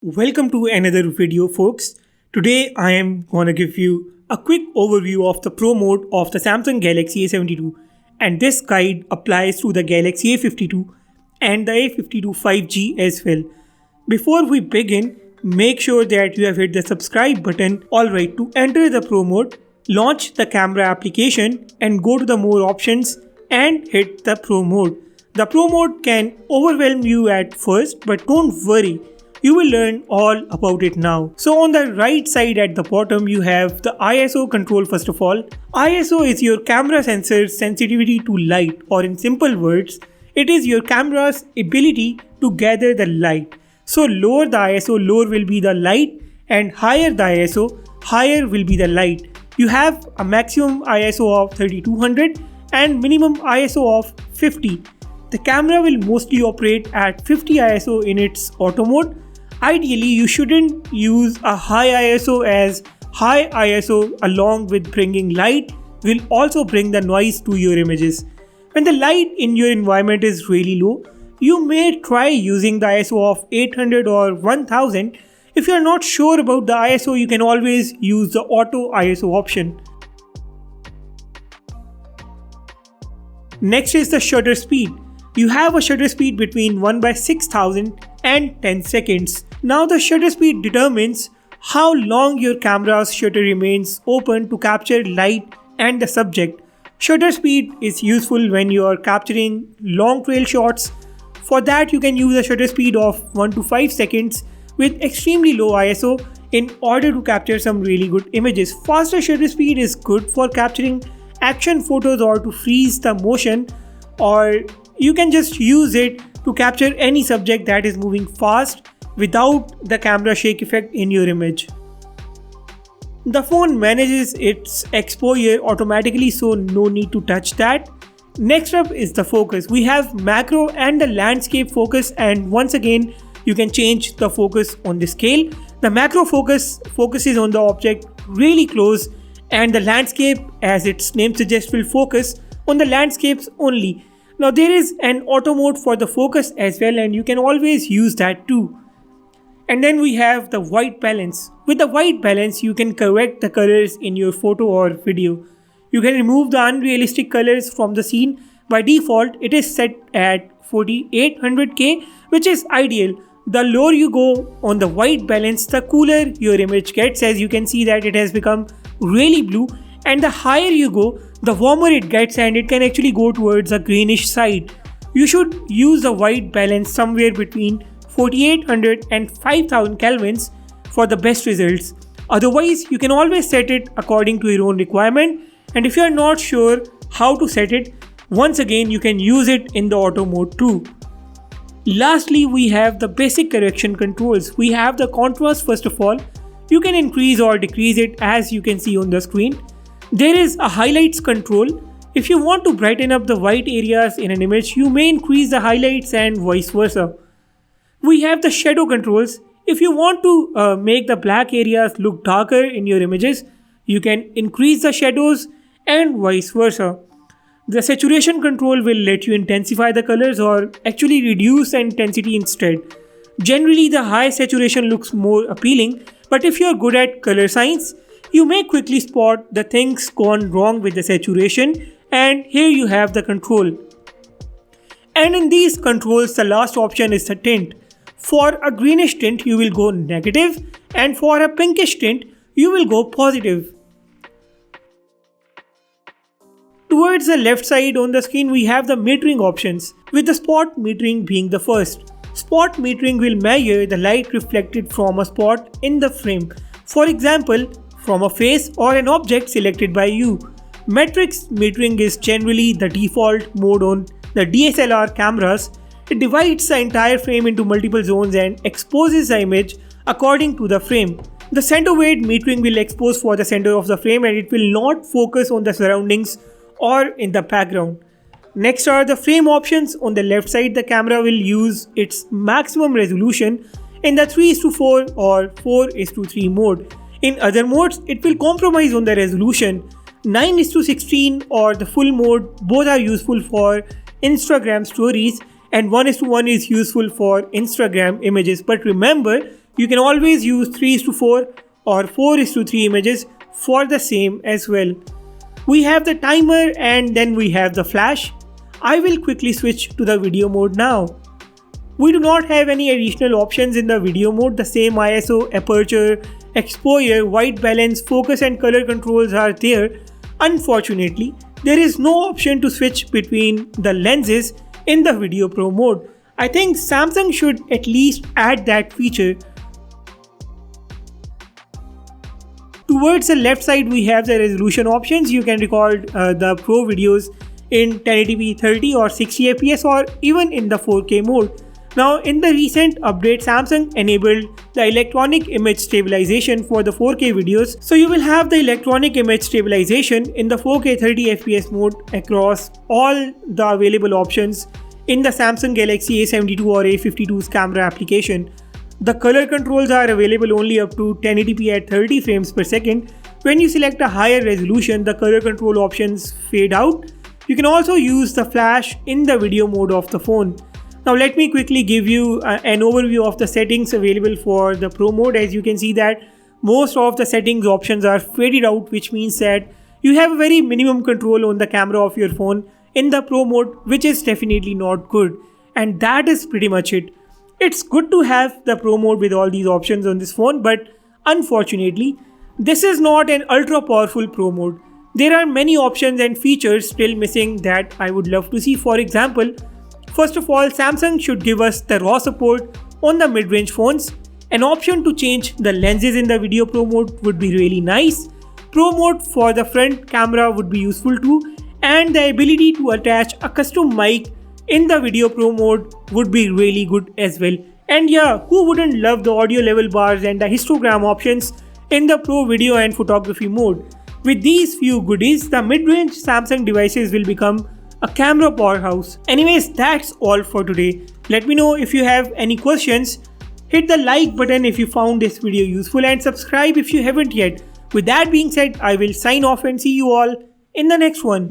Welcome to another video, folks. Today I am gonna give you a quick overview of the Pro mode of the Samsung Galaxy A72, and this guide applies to the Galaxy A52 and the A52 5G as well. Before we begin, make sure that you have hit the subscribe button. Alright, to enter the Pro mode, launch the camera application and go to the more options and hit the Pro mode. The Pro mode can overwhelm you at first, but don't worry. You will learn all about it now. So on the right side at the bottom you have the ISO control. First of all, ISO is your camera sensor's sensitivity to light, or in simple words, it is your camera's ability to gather the light. So lower the ISO, lower will be the light, and higher the ISO, higher will be the light. You have a maximum ISO of 3200 and minimum ISO of 50. The camera will mostly operate at 50 ISO in its auto mode. Ideally, you shouldn't use a high ISO, as high ISO along with bringing light will also bring the noise to your images. When the light in your environment is really low, you may try using the ISO of 800 or 1000. If you are not sure about the ISO, you can always use the auto ISO option. Next is the shutter speed. You have a shutter speed between 1/6000 and 10 seconds. Now the shutter speed determines how long your camera's shutter remains open to capture light and the subject. Shutter speed is useful when you are capturing long trail shots. For that you can use a shutter speed of 1 to 5 seconds with extremely low ISO in order to capture some really good images. Faster shutter speed is good for capturing action photos or to freeze the motion, or you can just use it to capture any subject that is moving fast without the camera shake effect in your image. The phone manages its exposure automatically, so no need to touch that. Next up is the focus. We have macro and the landscape focus, and once again you can change the focus on the scale. The macro focuses on the object really close, and the landscape, as its name suggests, will focus on the landscapes only. Now there is an auto mode for the focus as well, and you can always use that too. And then we have the white balance. With the white balance, you can correct the colors in your photo or video. You can remove the unrealistic colors from the scene. By default, it is set at 4800K, which is ideal. The lower you go on the white balance, the cooler your image gets, as you can see that it has become really blue. And the higher you go, the warmer it gets, and it can actually go towards a greenish side. You should use the white balance somewhere between 4800 and 5000 kelvins for the best results. Otherwise, you can always set it according to your own requirement, and if you are not sure how to set it, once again you can use it in the auto mode too. Lastly, we have the basic correction controls. We have the contrast. First of all, you can increase or decrease it as you can see on the screen. There is a highlights control. If you want to brighten up the white areas in an image, you may increase the highlights and vice versa. We have the shadow controls. If you want to make the black areas look darker in your images, you can increase the shadows and vice versa. The saturation control will let you intensify the colors or actually reduce the intensity instead. Generally, the high saturation looks more appealing, but if you are good at color science, you may quickly spot the things gone wrong with the saturation, and here you have the control. And in these controls, the last option is the tint. For a greenish tint, you will go negative, and for a pinkish tint, you will go positive. Towards the left side on the screen, we have the metering options, with the spot metering being the first. Spot metering will measure the light reflected from a spot in the frame. For example, from a face or an object selected by you. Matrix metering is generally the default mode on the DSLR cameras. It divides the entire frame into multiple zones and exposes the image according to the frame. The center weight metering will expose for the center of the frame, and it will not focus on the surroundings or in the background. Next are the frame options. On the left side, the camera will use its maximum resolution in the 3:4 or 4:3 mode. In other modes, it will compromise on the resolution. 9:16 or the full mode, both are useful for Instagram stories, and 1:1 is useful for Instagram images. But remember, You can always use 3:4 or 4:3 images for the same as well. We have the timer and then we have the flash. I will quickly switch to the video mode now. We do not have any additional options in the video mode. The same ISO, aperture, exposure, white balance, focus and color controls are there. Unfortunately, there is no option to switch between the lenses in the Video Pro mode. I think Samsung should at least add that feature. Towards the left side we have the resolution options. You can record the Pro videos in 1080p 30 or 60 fps or even in the 4K mode. Now in the recent update, Samsung enabled the electronic image stabilization for the 4K videos. So you will have the electronic image stabilization in the 4K 30 fps mode across all the available options in the Samsung Galaxy A72 or A52's camera application. The color controls are available only up to 1080p at 30 frames per second. When you select a higher resolution, the color control options fade out. You can also use the flash in the video mode of the phone. Now let me quickly give you an overview of the settings available for the Pro mode. As you can see that most of the settings options are faded out, which means that you have a very minimum control on the camera of your phone in the Pro mode, which is definitely not good. And that is pretty much it. It's good to have the Pro mode with all these options on this phone, but unfortunately, this is not an ultra powerful Pro mode. There are many options and features still missing that I would love to see. For example, first of all, Samsung should give us the RAW support on the mid-range phones. An option to change the lenses in the Video Pro mode would be really nice. Pro mode for the front camera would be useful too, and the ability to attach a custom mic in the Video Pro mode would be really good as well. And yeah, who wouldn't love the audio level bars and the histogram options in the Pro video and photography mode? With these few goodies, the mid-range Samsung devices will become a camera powerhouse. Anyways, that's all for today. Let me know if you have any questions. Hit the like button if you found this video useful and subscribe if you haven't yet. With that being said, I will sign off and see you all in the next one.